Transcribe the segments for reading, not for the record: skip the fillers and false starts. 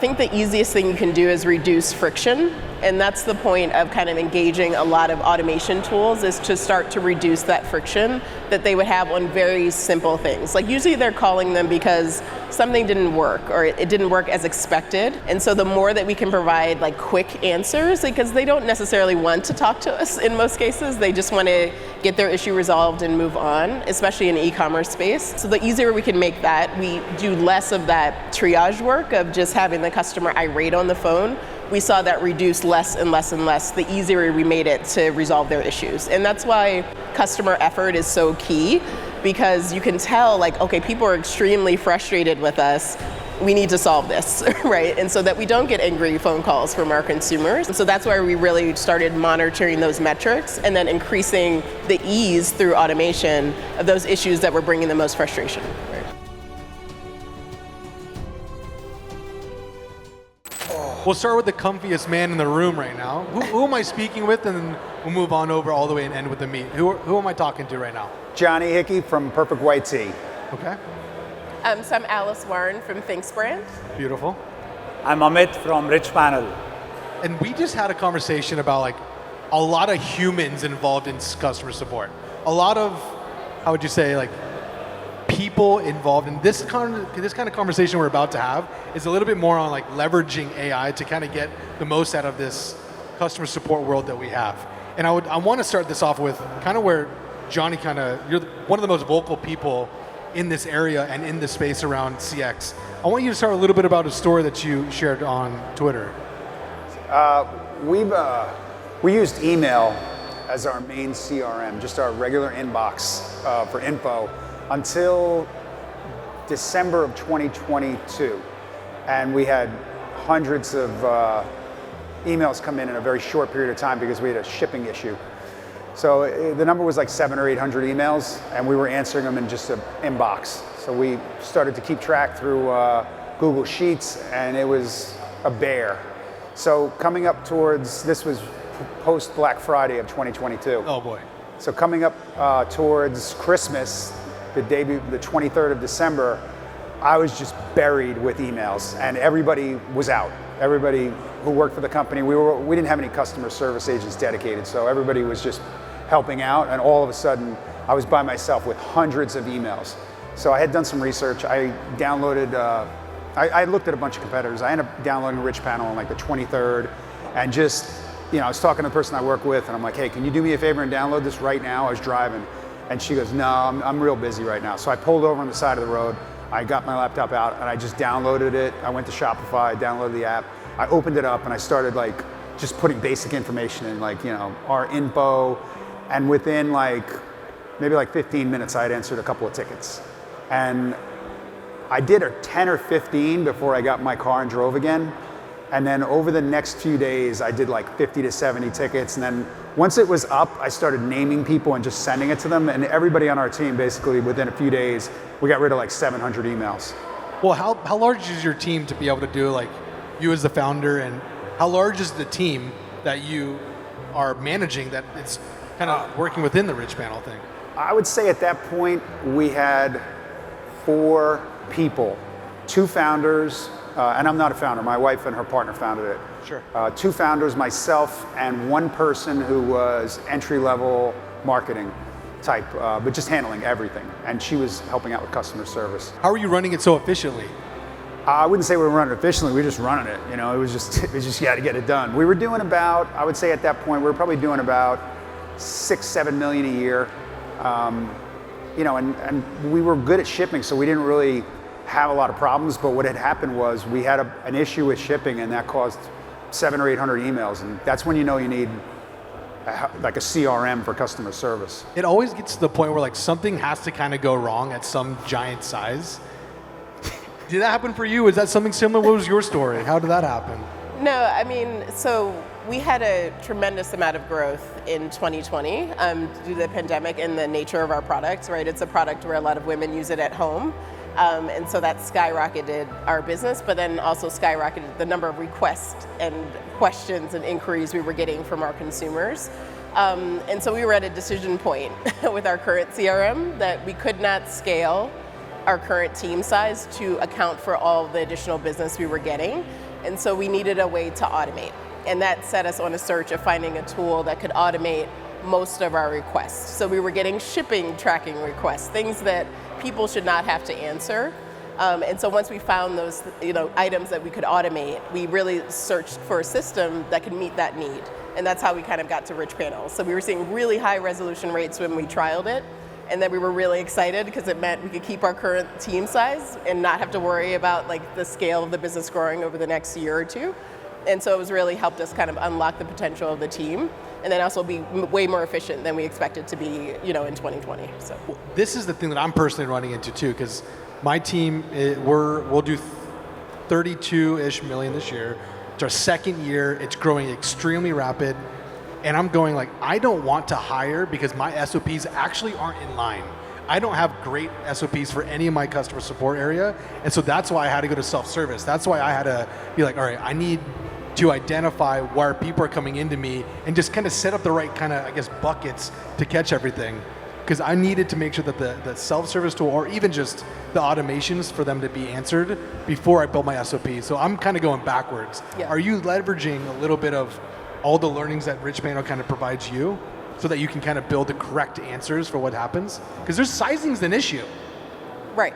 think the easiest thing you can do is reduce friction. And that's the point of kind of engaging a lot of automation tools, is to start to reduce that friction that they would have on very simple things. Like usually they're calling them because something didn't work or it didn't work as expected. And so the more that we can provide like quick answers, because they don't necessarily want to talk to us in most cases, they just want to get their issue resolved and move on, especially in the e-commerce space. So the easier we can make that, we do less of that triage work of just having the customer irate on the phone. We saw that reduce less and less and less the easier we made it to resolve their issues. And that's why customer effort is so key, because you can tell like, okay, people are extremely frustrated with us. We need to solve this, right? And so that we don't get angry phone calls from our consumers. And so that's why we really started monitoring those metrics and then increasing the ease through automation of those issues that were bringing the most frustration. We'll start with the comfiest man in the room right now. Who am I speaking with? And then we'll move on over all the way and end with the meat. Who am I talking to right now? Johnny Hickey from perfectwhitetee. Okay. So I'm Alice Warren from Thinx brand. Beautiful. I'm Amit from Richpanel. And we just had a conversation about like a lot of humans involved in customer support. A lot of, how would you say, like people involved in this kind of conversation we're about to have is a little bit more on like leveraging AI to kind of get the most out of this customer support world that we have. And I want to start this off with kind of where Johnny you're one of the most vocal people in this area and in this space around CX. I want you to start a little bit about a story that you shared on Twitter. We used email as our main CRM, just our regular inbox for info, until December of 2022. And we had hundreds of emails come in a very short period of time because we had a shipping issue. So the number was like 700 or 800 emails, and we were answering them in just an inbox. So we started to keep track through Google Sheets, and it was a bear. So coming up towards, this was post Black Friday of 2022. Oh boy. So coming up towards Christmas, the 23rd of December, I was just buried with emails, and everybody was out. Everybody who worked for the company, we didn't have any customer service agents dedicated, so everybody was just helping out, and all of a sudden, I was by myself with hundreds of emails. So I had done some research. I downloaded, I looked at a bunch of competitors. I ended up downloading Richpanel on like the 23rd, and just, I was talking to the person I work with, and I'm like, hey, can you do me a favor and download this right now? I was driving. And she goes, no, I'm real busy right now. So I pulled over on the side of the road. I got my laptop out and I just downloaded it. I went to Shopify, downloaded the app. I opened it up and I started like just putting basic information in, like, our info. And within maybe 15 minutes, I had answered a couple of tickets. And I did a 10 or 15 before I got in my car and drove again. And then over the next few days, I did like 50 to 70 tickets. And then once it was up, I started naming people and just sending it to them. And everybody on our team, basically within a few days, we got rid of like 700 emails. Well, how large is your team to be able to do, like, you as the founder, and how large is the team that you are managing that it's kind of working within the Richpanel thing? I would say at that point, we had 4 people, 2 founders, and I'm not a founder, my wife and her partner founded it. Sure. 2 founders, myself, and 1 person who was entry-level marketing type, but just handling everything. And she was helping out with customer service. How are you running it so efficiently? I wouldn't say we were running it efficiently, we were just running it. It was just you had to get it done. We were doing about, I would say at that point, we were probably doing about 6-7 million a year. And we were good at shipping, so we didn't really have a lot of problems, but what had happened was we had an issue with shipping, and that caused 700 or 800 emails, and that's when you need like a CRM for customer service. It always gets to the point where like something has to kind of go wrong at some giant size. Did that happen for you? Is that something similar? What was your story? How did that happen? No, so we had a tremendous amount of growth in 2020 due to the pandemic and the nature of our product, right? It's a product where a lot of women use it at home. And so that skyrocketed our business, but then also skyrocketed the number of requests and questions and inquiries we were getting from our consumers. And so we were at a decision point with our current CRM that we could not scale our current team size to account for all the additional business we were getting. And so we needed a way to automate. And that set us on a search of finding a tool that could automate most of our requests. So we were getting shipping tracking requests, things that people should not have to answer. And so once we found those items that we could automate, we really searched for a system that could meet that need. And that's how we kind of got to Richpanel. So we were seeing really high resolution rates when we trialed it. And then we were really excited because it meant we could keep our current team size and not have to worry about like the scale of the business growing over the next year or two. And so it was really helped us kind of unlock the potential of the team and then also be way more efficient than we expected to be, in 2020. So well, this is the thing that I'm personally running into too, because my team, we'll do 32-ish million this year. It's our second year. It's growing extremely rapid. And I'm going like, I don't want to hire because my SOPs actually aren't in line. I don't have great SOPs for any of my customer support area. And so that's why I had to go to self-service. That's why I had to be like, all right, I need to identify where people are coming into me and just kind of set up the right kind of, buckets to catch everything. Because I needed to make sure that the self-service tool or even just the automations for them to be answered before I build my SOP. So I'm kind of going backwards. Yeah. Are you leveraging a little bit of all the learnings that Richpanel kind of provides you so that you can kind of build the correct answers for what happens? Because there's sizing's an issue. Right.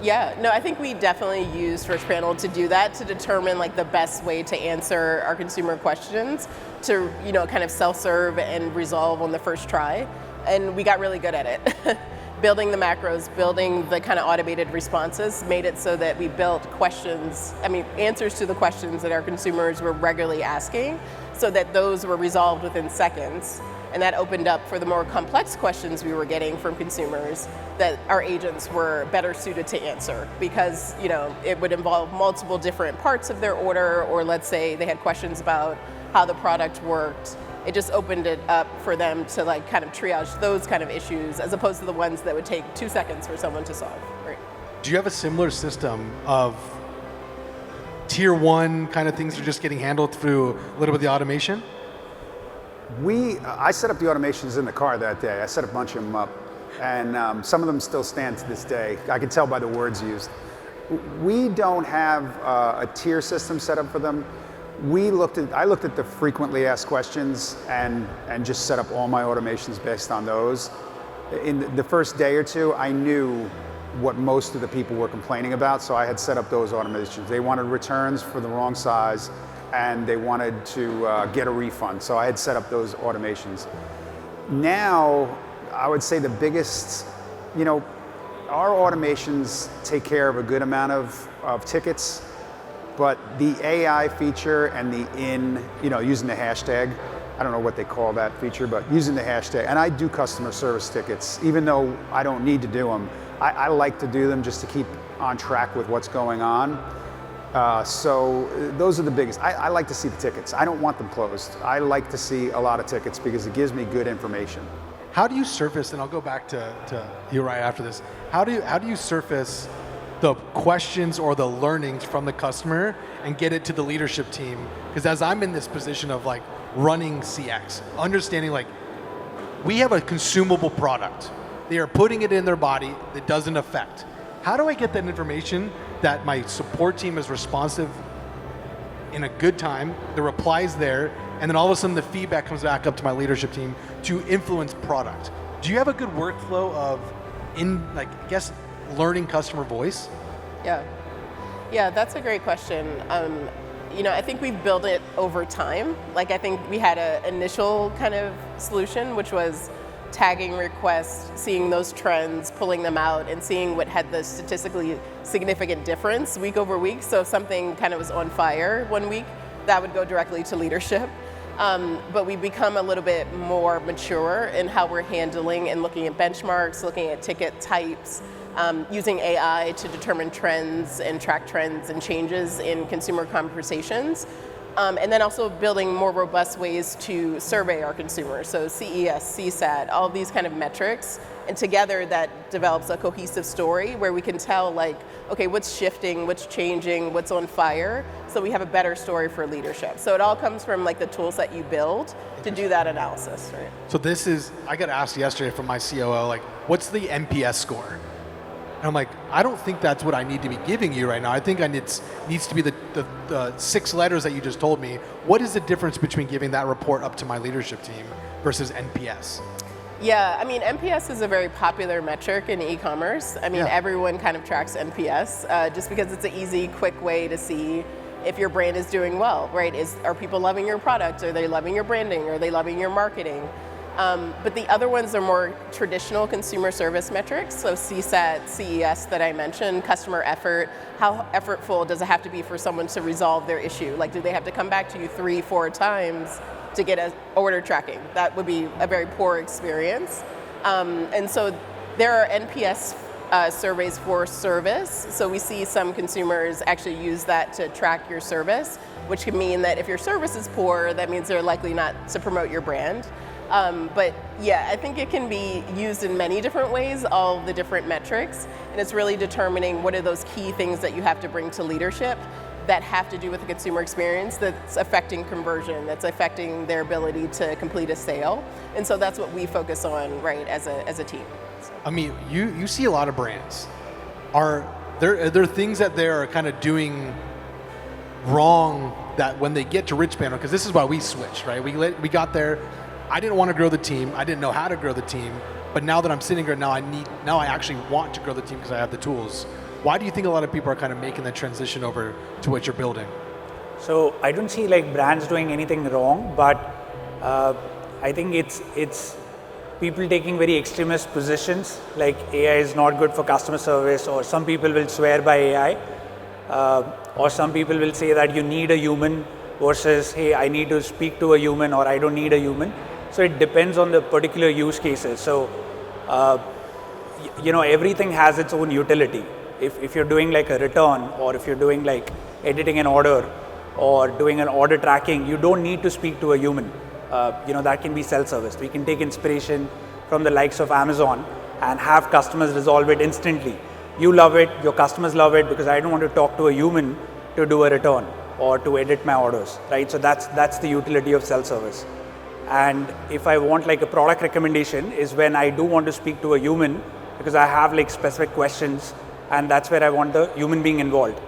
Yeah, no, I think we definitely used Richpanel to do that, to determine like the best way to answer our consumer questions, to kind of self-serve and resolve on the first try. And we got really good at it. Building the macros, building the kind of automated responses made it so that we built answers to the questions that our consumers were regularly asking, so that those were resolved within seconds. And that opened up for the more complex questions we were getting from consumers that our agents were better suited to answer, because it would involve multiple different parts of their order, or let's say they had questions about how the product worked. It just opened it up for them to like kind of triage those kind of issues as opposed to the ones that would take 2 seconds for someone to solve. Right. Do you have a similar system of tier one kind of things that are just getting handled through a little bit of the automation? I set up the automations in the car that day. I set a bunch of them up, and some of them still stand to this day. I can tell by the words used. We don't have a tier system set up for them. I looked at the frequently asked questions and just set up all my automations based on those. In the first day or two, I knew what most of the people were complaining about, so I had set up those automations. They wanted returns for the wrong size, and they wanted to get a refund, so I had set up those automations. Now, I would say the biggest, our automations take care of a good amount of tickets, but the AI feature and using the hashtag, I don't know what they call that feature, but using the hashtag, and I do customer service tickets, even though I don't need to do them. I like to do them just to keep on track with what's going on. So those are the biggest. I like to see the tickets. I don't want them closed. I like to see a lot of tickets because it gives me good information. How do you surface, and I'll go back to you right after this, how do you surface the questions or the learnings from the customer and get it to the leadership team? Because as I'm in this position of like running CX, understanding like we have a consumable product. They are putting it in their body that doesn't affect. How do I get that information that my support team is responsive in a good time, the reply's there, and then all of a sudden the feedback comes back up to my leadership team to influence product? Do you have a good workflow of learning customer voice? Yeah, that's a great question. I think we've built it over time. Like, I think we had an initial kind of solution, which was tagging requests, seeing those trends, pulling them out, and seeing what had the statistically significant difference week over week. So if something kind of was on fire one week, that would go directly to leadership. But we've become a little bit more mature in how we're handling and looking at benchmarks, looking at ticket types, using AI to determine trends and track trends and changes in consumer conversations. And then also building more robust ways to survey our consumers. So CES, CSAT, all these kind of metrics. And together that develops a cohesive story where we can tell okay, what's shifting, what's changing, what's on fire, so we have a better story for leadership. So it all comes from the tools that you build to do that analysis, right? So I got asked yesterday from my COO, what's the NPS score? And I'm like, I don't think that's what I need to be giving you right now. I think needs to be the 6 letters that you just told me. What is the difference between giving that report up to my leadership team versus NPS? Yeah, I mean, NPS is a very popular metric in e-commerce. I mean, everyone kind of tracks NPS just because it's an easy, quick way to see if your brand is doing well, right? Are people loving your product? Are they loving your branding? Are they loving your marketing? But the other ones are more traditional consumer service metrics, so CSAT, CES that I mentioned, customer effort. How effortful does it have to be for someone to resolve their issue? Like, do they have to come back to you 3-4 times to get an order tracking? That would be a very poor experience. And so there are NPS surveys for service. So we see some consumers actually use that to track your service, which can mean that if your service is poor, that means they're likely not to promote your brand. But yeah, I think it can be used in many different ways, all the different metrics, and it's really determining what are those key things that you have to bring to leadership that have to do with the consumer experience that's affecting conversion, that's affecting their ability to complete a sale. And so that's what we focus on, right, as a team. So. I mean, you see a lot of brands. Are there things that they're kind of doing wrong that when they get to Richpanel, because this is why we switched, right? We got there. I didn't want to grow the team. I didn't know how to grow the team. But now that I'm sitting here, now I actually want to grow the team because I have the tools. Why do you think a lot of people are kind of making the transition over to what you're building? So I don't see like brands doing anything wrong, but I think it's people taking very extremist positions, like AI is not good for customer service, or some people will swear by AI, or some people will say that you need a human versus, hey, I need to speak to a human, or I don't need a human. So it depends on the particular use cases. So, everything has its own utility. If you're doing like a return, or if you're doing like editing an order, or doing an order tracking, you don't need to speak to a human. That can be self-service. We can take inspiration from the likes of Amazon and have customers resolve it instantly. You love it, your customers love it, because I don't want to talk to a human to do a return or to edit my orders, right? So that's the utility of self-service. And if I want like a product recommendation is when I do want to speak to a human, because I have like specific questions, and that's where I want the human being involved.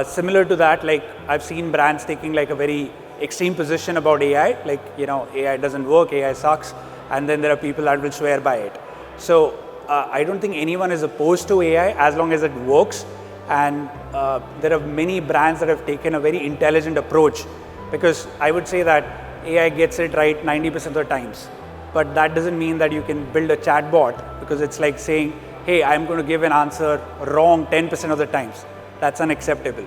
Similar to that, like I've seen brands taking like a very extreme position about AI, like, AI doesn't work, AI sucks, and then there are people that will swear by it. So I don't think anyone is opposed to AI as long as it works. And there are many brands that have taken a very intelligent approach, because I would say that AI gets it right 90% of the times. But that doesn't mean that you can build a chatbot, because it's like saying, hey, I'm going to give an answer wrong 10% of the times. That's unacceptable.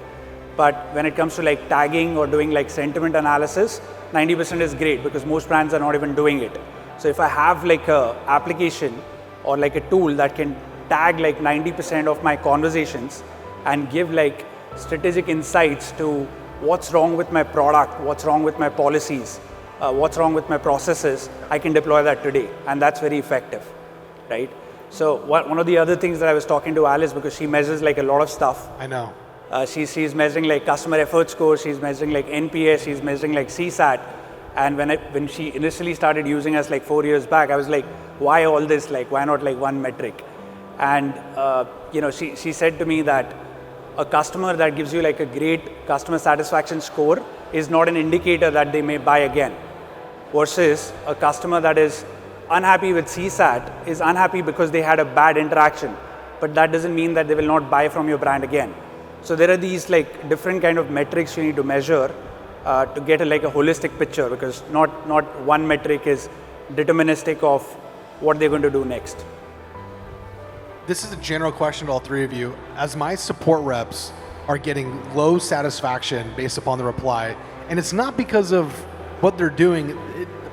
But when it comes to like tagging or doing like sentiment analysis, 90% is great, because most brands are not even doing it. So if I have like a application or like a tool that can tag like 90% of my conversations and give like strategic insights to what's wrong with my product, what's wrong with my policies, what's wrong with my processes, I can deploy that today. And that's very effective, right? So one of the other things that I was talking to Alice, because she measures like a lot of stuff. I know. She's measuring like customer effort score, she's measuring like NPS, she's measuring like CSAT. And when she initially started using us like 4 years back, I was like, why all this? Like, why not like one metric? And she said to me that a customer that gives you like a great customer satisfaction score is not an indicator that they may buy again, versus a customer that is unhappy with CSAT is unhappy because they had a bad interaction, but that doesn't mean that they will not buy from your brand again. So there are these like different kind of metrics you need to measure to get a holistic picture, because not one metric is deterministic of what they're going to do next. This is a general question to all three of you. As my support reps are getting low satisfaction based upon the reply, and it's not because of what they're doing,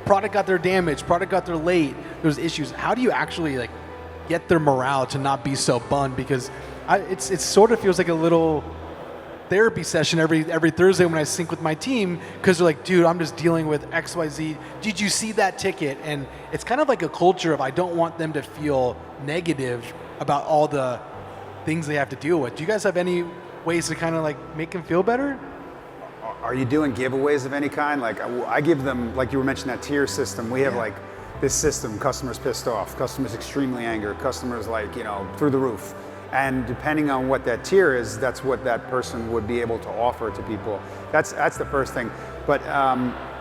product got there damaged, product got there late, there's issues. How do you actually like get their morale to not be so bummed? Because it sort of feels like a little therapy session every Thursday when I sync with my team, because they're like, dude, I'm just dealing with XYZ. Did you see that ticket? And it's kind of like a culture of I don't want them to feel negative about all the things they have to deal with. Do you guys have any ways to kind of like make them feel better? Are you doing giveaways of any kind? Like I give them, like you were mentioning that tier system. We have like this system, customers pissed off, customers extremely angry, customers like, through the roof. And depending on what that tier is, that's what that person would be able to offer to people. That's the first thing. But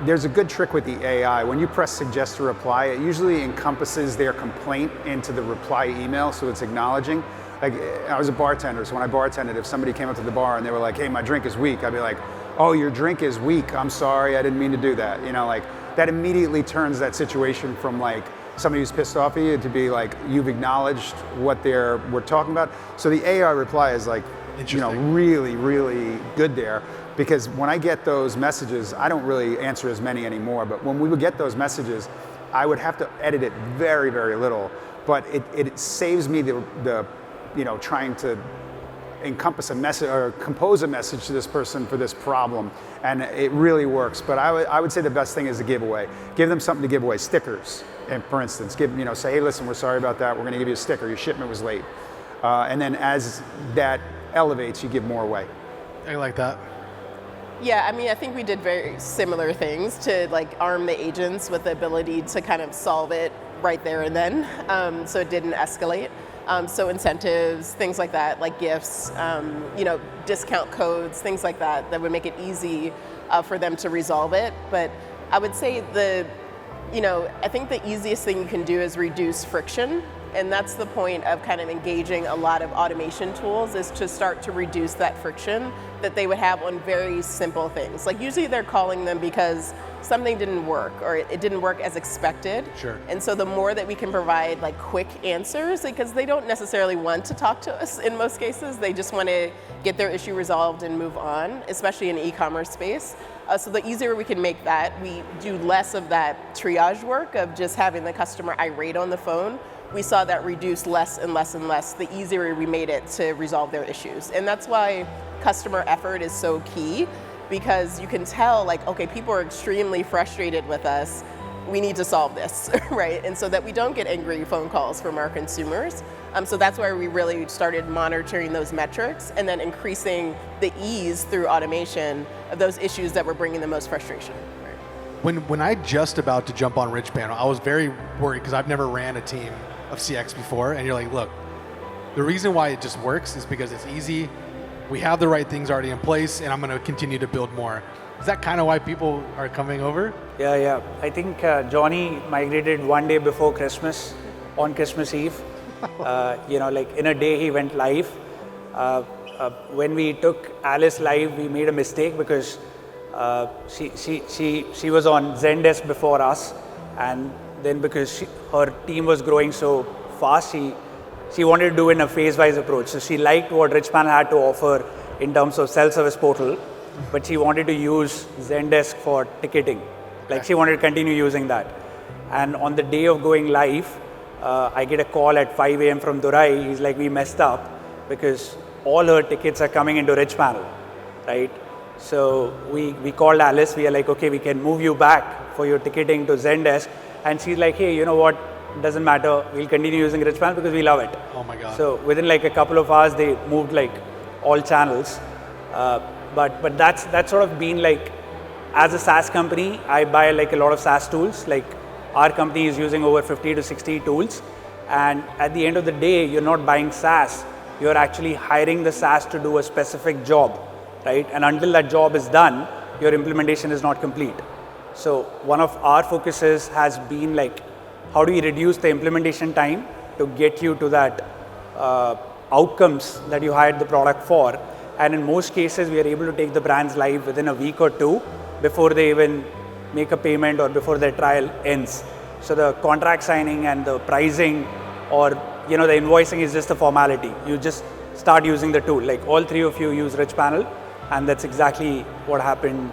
there's a good trick with the AI. When you press suggest to reply, it usually encompasses their complaint into the reply email, so it's acknowledging. Like, I was a bartender, so when I bartended, if somebody came up to the bar and they were like, hey, my drink is weak, I'd be like, oh, your drink is weak, I'm sorry, I didn't mean to do that. You know, like, that immediately turns that situation from like somebody who's pissed off at you to be like, you've acknowledged what we're talking about. So the AI reply is like, you know, really, really good there. Because when I get those messages, I don't really answer as many anymore, but when we would get those messages, I would have to edit it very, very little. But it saves me the you know, trying to encompass a message or compose a message to this person for this problem, and it really works. But I would say the best thing is a giveaway. Give them something to give away, stickers, and for instance, say, hey, listen, we're sorry about that. We're going to give you a sticker. Your shipment was late, and then as that elevates, you give more away. I like that. Yeah, I mean, I think we did very similar things to like arm the agents with the ability to kind of solve it right there and then, so it didn't escalate. So incentives, things like that, like gifts, you know, discount codes, things like that, that would make it easy for them to resolve it. But I would say I think the easiest thing you can do is reduce friction. And that's the point of kind of engaging a lot of automation tools, is to start to reduce that friction that they would have on very simple things. Like usually they're calling them because something didn't work or it didn't work as expected. Sure. And so the more that we can provide like quick answers, because they don't necessarily want to talk to us in most cases, they just want to get their issue resolved and move on, especially in the e-commerce space. So the easier we can make that, we do less of that triage work of just having the customer irate on the phone. We saw that reduce less and less and less the easier we made it to resolve their issues. And that's why customer effort is so key, because you can tell like, okay, people are extremely frustrated with us. We need to solve this, right? And so that we don't get angry phone calls from our consumers. So that's why we really started monitoring those metrics and then increasing the ease through automation of those issues that were bringing the most frustration. When I just about to jump on Richpanel, I was very worried because I've never ran a team of CX before, and you're like, look, the reason why it just works is because it's easy, we have the right things already in place, and I'm going to continue to build more. Is that kind of why people are coming over? Yeah. I think Johnny migrated one day before Christmas, on Christmas Eve. Like in a day he went live. When we took Alice live, we made a mistake because she was on Zendesk before us, and then because her team was growing so fast, she wanted to do it in a phase-wise approach. So she liked what Richpanel had to offer in terms of self-service portal, but she wanted to use Zendesk for ticketing. Like she wanted to continue using that. And on the day of going live, I get a call at 5 a.m. from Durai. He's like, we messed up because all her tickets are coming into Richpanel, right? So we called Alice. We are like, okay, we can move you back for your ticketing to Zendesk. And she's like, hey, you know what? Doesn't matter. We'll continue using Richpanel because we love it. Oh my God. So within like a couple of hours, they moved like all channels. But that's sort of been like, as a SaaS company, I buy like a lot of SaaS tools. Like our company is using over 50 to 60 tools. And at the end of the day, you're not buying SaaS. You're actually hiring the SaaS to do a specific job, right? And until that job is done, your implementation is not complete. So one of our focuses has been like, how do we reduce the implementation time to get you to that outcomes that you hired the product for? And in most cases, we are able to take the brands live within a week or two before they even make a payment or before their trial ends. So the contract signing and the pricing or the invoicing is just a formality. You just start using the tool. Like all three of you use Richpanel, and that's exactly what happened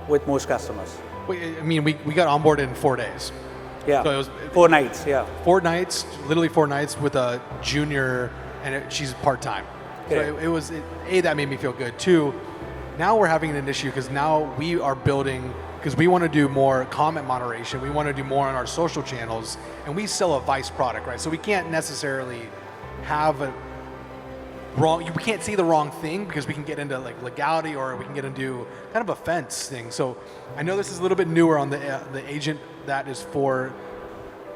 with most customers. I mean, we got onboarded in 4 days. Yeah, so it was 4 nights, yeah. 4 nights, literally 4 nights with a junior, and she's part-time. So that made me feel good. 2, now we're having an issue because now we are building, because we want to do more comment moderation, we want to do more on our social channels, and we sell a vice product, right? So we can't necessarily have we can't say the wrong thing because we can get into like legality or we can get into kind of offense thing. So I know this is a little bit newer on the agent that is for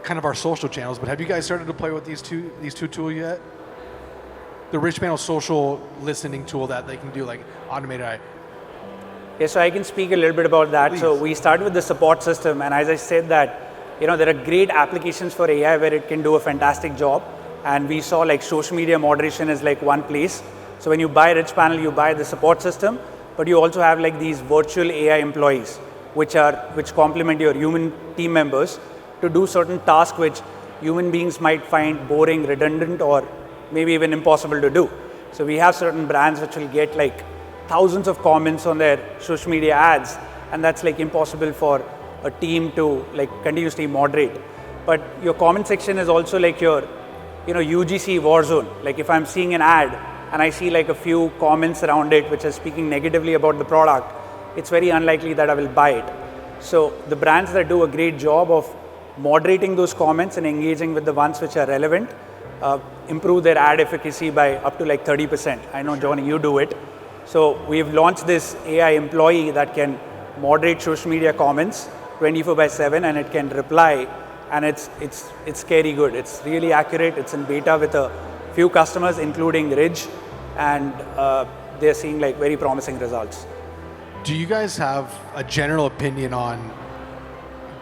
kind of our social channels, but have you guys started to play with these two tools yet? the Richpanel social listening tool that they can do like automated AI. Yeah, so I can speak a little bit about that. Please. So we started with the support system, and as I said that, there are great applications for AI where it can do a fantastic job. And we saw like social media moderation is like one place. So when you buy Richpanel, you buy the support system, but you also have like these virtual AI employees, which complement your human team members to do certain tasks which human beings might find boring, redundant, or maybe even impossible to do. So we have certain brands which will get like thousands of comments on their social media ads, and that's like impossible for a team to like continuously moderate. But your comment section is also like your UGC war zone. Like if I'm seeing an ad and I see like a few comments around it which are speaking negatively about the product, it's very unlikely that I will buy it. So the brands that do a great job of moderating those comments and engaging with the ones which are relevant improve their ad efficacy by up to like 30%. I know, Johnny, you do it. So we've launched this AI employee that can moderate social media comments 24/7, and it can reply, and it's scary good. It's really accurate. It's in beta with a few customers, including Ridge, and they're seeing like very promising results. Do you guys have a general opinion on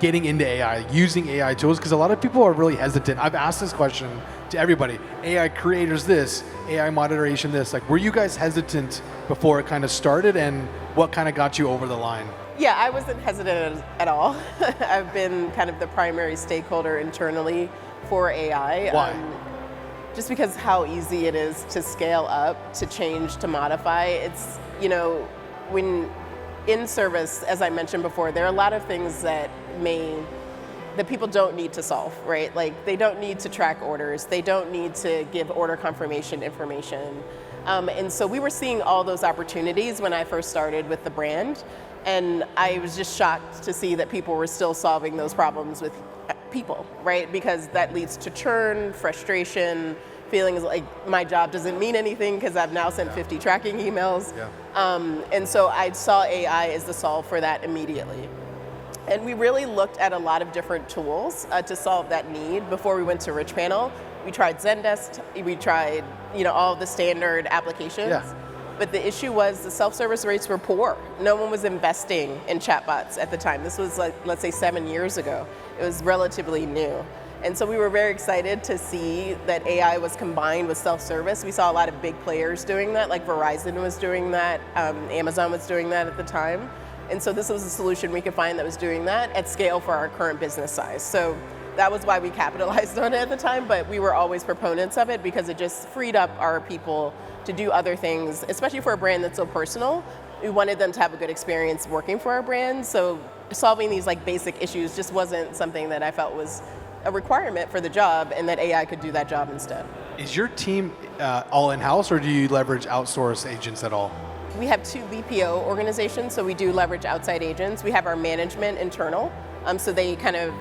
getting into AI, using AI tools? Because a lot of people are really hesitant. I've asked this question to everybody. AI creators this, AI moderation this. Like, were you guys hesitant before it kind of started, and what kind of got you over the line? Yeah, I wasn't hesitant at all. I've been kind of the primary stakeholder internally for AI. Why? Just because how easy it is to scale up, to change, to modify. It's, when in service, as I mentioned before, there are a lot of things that people don't need to solve, right? Like they don't need to track orders. They don't need to give order confirmation information. And so we were seeing all those opportunities when I first started with the brand. And I was just shocked to see that people were still solving those problems with people, right? Because that leads to churn, frustration, feelings like my job doesn't mean anything because I've now sent 50 tracking emails. Yeah. And so I saw AI as the solve for that immediately. And we really looked at a lot of different tools to solve that need before we went to Richpanel. We tried Zendesk, we tried all the standard applications. Yeah. But the issue was the self-service rates were poor. No one was investing in chatbots at the time. This was like, let's say 7 years ago. It was relatively new. And so we were very excited to see that AI was combined with self-service. We saw a lot of big players doing that, like Verizon was doing that, Amazon was doing that at the time. And so this was a solution we could find that was doing that at scale for our current business size. So that was why we capitalized on it at the time, but we were always proponents of it because it just freed up our people to do other things, especially for a brand that's so personal. We wanted them to have a good experience working for our brand, so solving these like basic issues just wasn't something that I felt was a requirement for the job, and that AI could do that job instead. Is your team all in-house, or do you leverage outsource agents at all? We have 2 BPO organizations, so we do leverage outside agents. We have our management internal, so they kind of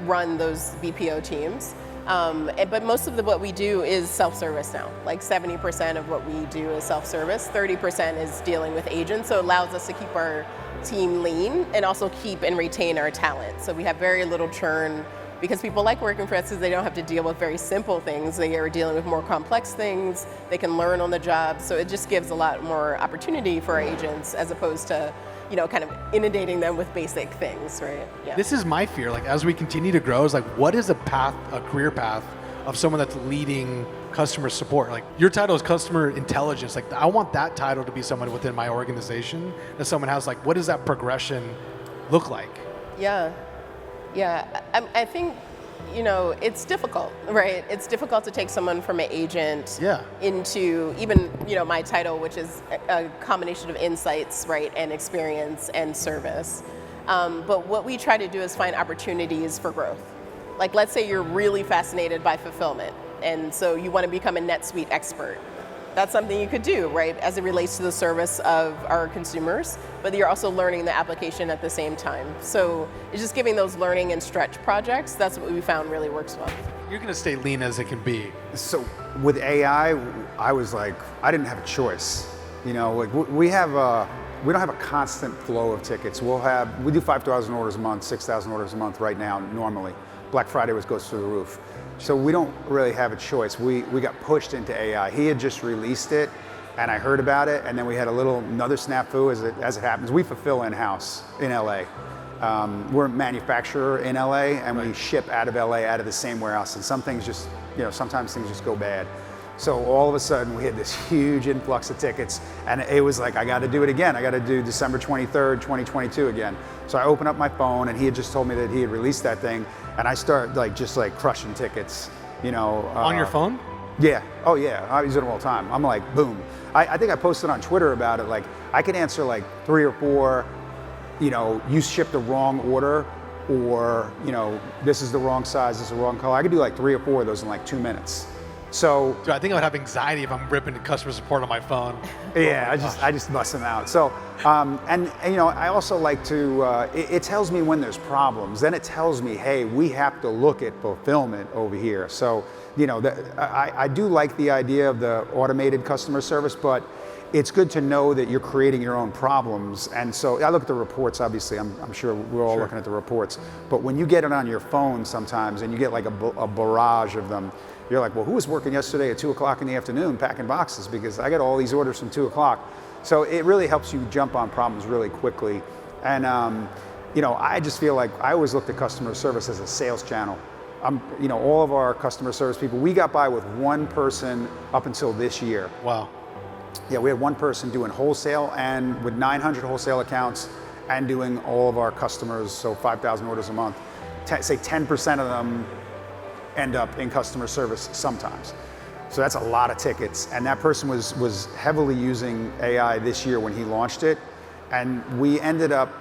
run those BPO teams. But most of what we do is self-service now. Like 70% of what we do is self-service, 30% is dealing with agents, so it allows us to keep our team lean and also keep and retain our talent. So we have very little churn because people like working for us because they don't have to deal with very simple things. They are dealing with more complex things. They can learn on the job. So it just gives a lot more opportunity for our agents as opposed to kind of inundating them with basic things, right? Yeah. This is my fear. Like as we continue to grow, is like what is a career path of someone that's leading customer support? Like your title is customer intelligence. Like I want that title to be someone within my organization that someone has. Like what does that progression look like? Yeah. I think, it's difficult, right? It's difficult to take someone from an agent into even, my title, which is a combination of insights, right, and experience and service. But what we try to do is find opportunities for growth. Like, let's say you're really fascinated by fulfillment, and so you want to become a NetSuite expert. That's something you could do, right, as it relates to the service of our consumers, but you're also learning the application at the same time. So it's just giving those learning and stretch projects. That's what we found really works well. You're going to stay lean as it can be. So with AI, I was like, I didn't have a choice. Like we don't have a constant flow of tickets. We do 5,000 orders a month, 6,000 orders a month right now normally. Black Friday goes through the roof. So we don't really have a choice. We got pushed into AI. He had just released it, and I heard about it, and then we had another snafu as it happens. We fulfill in-house in LA. We're a manufacturer in LA, and we ship out of LA, out of the same warehouse. And some things just, sometimes things just go bad. So all of a sudden we had this huge influx of tickets, and it was like, I got to do it again. I got to do December 23rd, 2022 again. So I opened up my phone, and he had just told me that he had released that thing, and I started just crushing tickets, On your phone? Yeah. Oh yeah. I use it all the time. I'm like, boom. I think I posted on Twitter about it. Like, I could answer like 3 or 4, you shipped the wrong order, or this is the wrong size, this is the wrong color. I could do like 3 or 4 of those in like 2 minutes. So, dude, I think I would have anxiety if I'm ripping customer support on my phone. Yeah, I just bust them out. So, I also like to. It tells me when there's problems. Then it tells me, hey, we have to look at fulfillment over here. So, I do like the idea of the automated customer service, but it's good to know that you're creating your own problems. And so I look at the reports, obviously, I'm sure we're all looking at the reports, but when you get it on your phone sometimes and you get like a barrage of them, you're like, well, who was working yesterday at 2 o'clock in the afternoon packing boxes? Because I got all these orders from 2 o'clock. So it really helps you jump on problems really quickly. And, I just feel like I always looked at customer service as a sales channel. All of our customer service people, we got by with one person up until this year. Wow. Yeah, we had one person doing wholesale, and with 900 wholesale accounts and doing all of our customers, so 5,000 orders a month. Say 10% of them end up in customer service sometimes. So that's a lot of tickets. And that person was heavily using AI this year when he launched it. And we ended up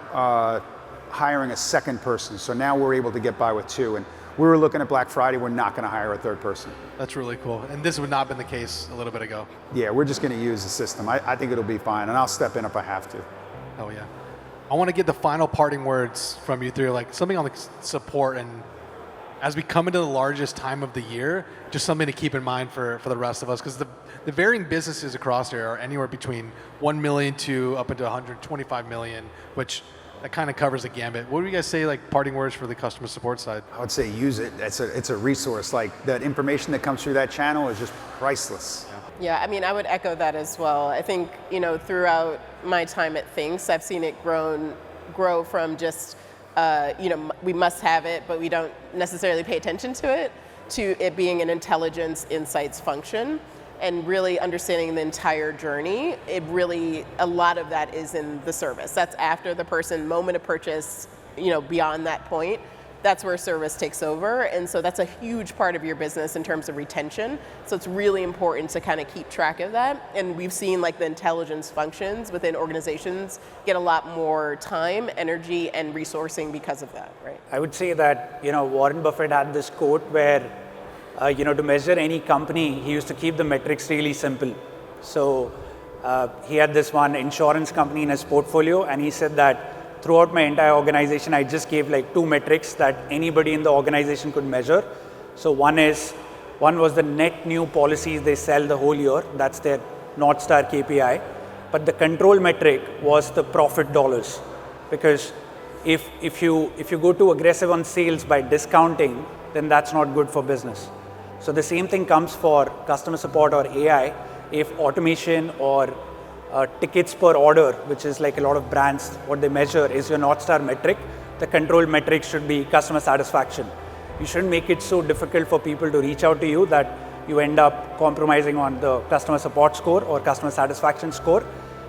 hiring a second person. So now we're able to get by with 2. And we were looking at Black Friday, we're not going to hire a third person. That's really cool. And this would not have been the case a little bit ago. Yeah, we're just going to use the system. I think it'll be fine, and I'll step in if I have to. Oh yeah. I want to get the final parting words from you three, like something on the support, and as we come into the largest time of the year, just something to keep in mind for the rest of us, because the varying businesses across there are anywhere between 1 million to up into 125 million, which that kind of covers the gambit. What do you guys say, like parting words for the customer support side? I would say use it. It's a resource. Like, that information that comes through that channel is just priceless. Yeah, I mean, I would echo that as well. I think, throughout my time at Thinx, I've seen it grow from just, we must have it, but we don't necessarily pay attention to it, to it being an intelligence insights function. And really understanding the entire journey, a lot of that is in the service. That's after the person, moment of purchase, beyond that point, that's where service takes over. And so that's a huge part of your business in terms of retention. So it's really important to kind of keep track of that. And we've seen like the intelligence functions within organizations get a lot more time, energy, and resourcing because of that, right? I would say that, Warren Buffett had this quote where, to measure any company, he used to keep the metrics really simple. So he had this one insurance company in his portfolio, and he said that throughout my entire organization, I just gave like 2 metrics that anybody in the organization could measure. So one was the net new policies they sell the whole year. That's their North Star KPI. But the control metric was the profit dollars, because if you go too aggressive on sales by discounting, then that's not good for business. So the same thing comes for customer support or AI. If automation or tickets per order, which is like a lot of brands, what they measure is your North Star metric, the control metric should be customer satisfaction. You shouldn't make it so difficult for people to reach out to you that you end up compromising on the customer support score or customer satisfaction score.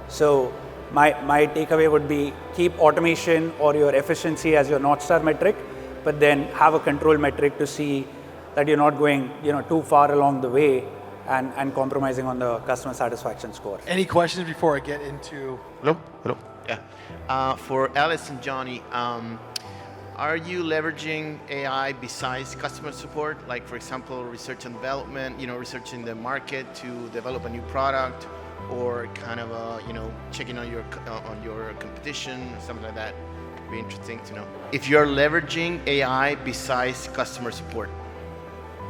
So my takeaway would be keep automation or your efficiency as your North Star metric, but then have a control metric to see that you're not going too far along the way and compromising on the customer satisfaction score. Any questions before I get into? Hello. Yeah. For Alice and Johnny, are you leveraging AI besides customer support? Like, for example, research and development, researching the market to develop a new product, or kind of, checking on your competition, something like that? It'd be interesting to know. If you're leveraging AI besides customer support.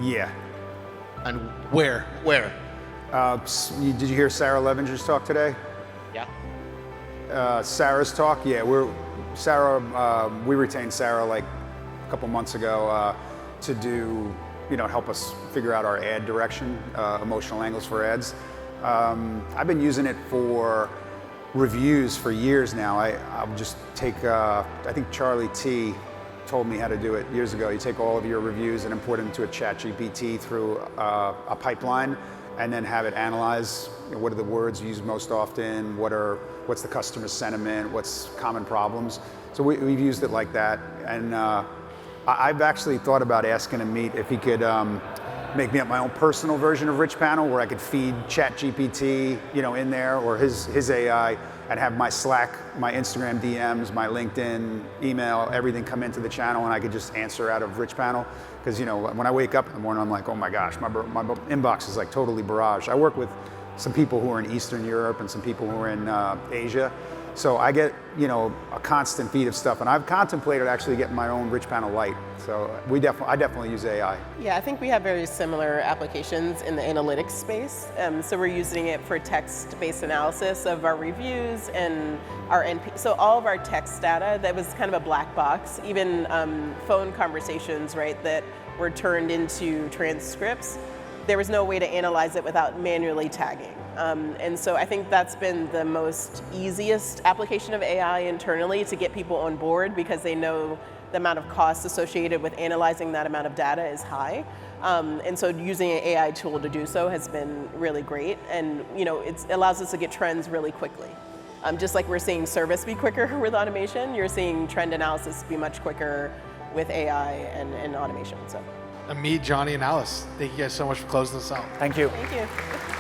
Yeah. And Where? Did you hear Sarah Levinger's talk today? Yeah. Sarah's talk? Yeah, we retained Sarah like a couple months ago. to do, help us figure out our ad direction, emotional angles for ads. I've been using it for reviews for years now. I'll just take, I think Charlie T told me how to do it years ago. You take all of your reviews and import them into a ChatGPT through a pipeline, and then have it analyze what are the words used most often, what's the customer sentiment, what's common problems. So we've used it like that, and I've actually thought about asking Amit if he could make me up my own personal version of Richpanel, where I could feed ChatGPT, in there, or his AI, and have my Slack, my Instagram DMs, my LinkedIn email, everything come into the channel, and I could just answer out of Richpanel. Because when I wake up in the morning, I'm like, oh my gosh, my inbox is like totally barraged. I work with some people who are in Eastern Europe and some people who are in Asia. So I get, a constant feed of stuff, and I've contemplated actually getting my own Richpanel Lite. So I definitely use AI. Yeah, I think we have very similar applications in the analytics space. So we're using it for text-based analysis of our reviews and our NP. So all of our text data, that was kind of a black box. Even phone conversations, right, that were turned into transcripts. There was no way to analyze it without manually tagging. And so I think that's been the most easiest application of AI internally to get people on board, because they know the amount of costs associated with analyzing that amount of data is high. And so using an AI tool to do so has been really great. And it allows us to get trends really quickly. Just like we're seeing service be quicker with automation, you're seeing trend analysis be much quicker with AI and automation. So. Amit, Johnny, and Alice, thank you guys so much for closing this out. Thank you. Thank you.